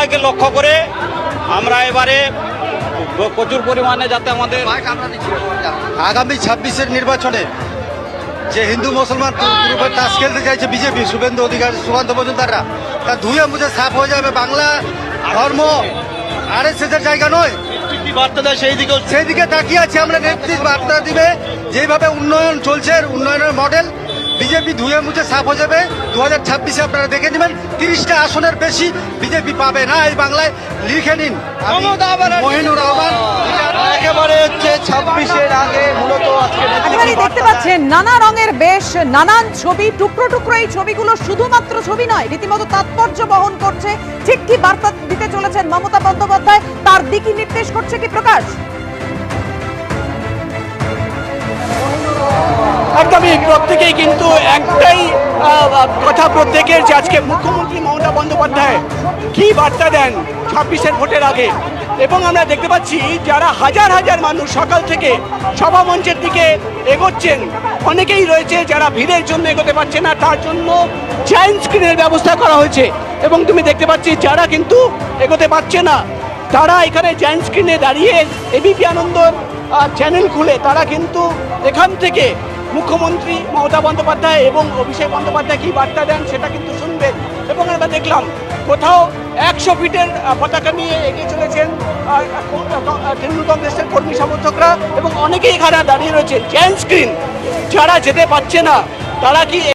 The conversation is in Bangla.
বিষয়কে লক্ষ্য করে আমরা এবারে প্রচুর পরিমাণে যাতে আমাদের আগামী 26-এর নির্বাচনে যে হিন্দু মুসলমান গ্রুপের তাস খেলতে চাইছে বিজেপি, শুভেন্দু অধিকারী, সুকান্ত মজুমদাররা, তা ধুয়ে মুছে সাফ হয়ে যাবে। বাংলা ধর্ম RSS এর জায়গা নয়। কি বার্তা দেয় সেই দিকে তাকিয়ে আছে আমরা। নেতৃত্ব বার্তা দিবে যেভাবে উন্নয়ন চলছে, উন্নয়নের মডেল বিজেপি ধুয়ে মুছে সাফ হয়ে যাবে। 2026-এ আপনারা দেখে নেবেন 30টা আসনের বেশি বিজেপি পাবে না এই বাংলায়। লিখে নিন, মহিনুর রহমান। একেবারে হচ্ছে 26-এর আগে মূলত একেবারে দেখতে পাচ্ছেন নানা রঙের বেশ, নানান ছবি, টুকরো টুকরো এই ছবিগুলো শুধুমাত্র ছবি নয়, রীতিমতো তাৎপর্য বহন করছে। ঠিক কি বার্তা দিতে চলেছেন মমতা বন্দ্যোপাধ্যায়, তার দিকই নির্দেশ করছে কি প্রকাশ? একদমই প্রত্যেকেই কিন্তু একটাই কথা প্রত্যেকের, যে আজকে মুখ্যমন্ত্রী মমতা বন্দ্যোপাধ্যায় কি বার্তা দেন 26-এর ভোটের আগে। এবং আমরা দেখতে পাচ্ছি যারা হাজার হাজার মানুষ সকাল থেকে সভামঞ্চের দিকে এগোচ্ছেন, অনেকেই রয়েছে যারা ভিড়ের জন্য এগোতে পারছে না, তার জন্য জায়ান্ট স্ক্রিনের ব্যবস্থা করা হয়েছে। এবং তুমি দেখতে পাচ্ছি যারা কিন্তু এগোতে পারছে না, তারা এখানে জায়ান্ট স্ক্রিনে দাঁড়িয়ে এবিপি আনন্দর চ্যানেল খুলে তারা কিন্তু এখান থেকে মুখ্যমন্ত্রী মমতা বন্দ্যোপাধ্যায় এবং অভিষেক বন্দ্যোপাধ্যায় কি বার্তা দেন সেটা কিন্তু শুনবেন। এবং আমরা দেখলাম কোথাও 100 ফিটের পতাকা নিয়ে এগিয়ে চলেছেন তৃণমূল কংগ্রেসের কর্মী সমর্থকরা, এবং অনেকেই এখানে দাঁড়িয়ে রয়েছেন। জায়ান্ট স্ক্রিন যারা যেতে পারছে না তারা কি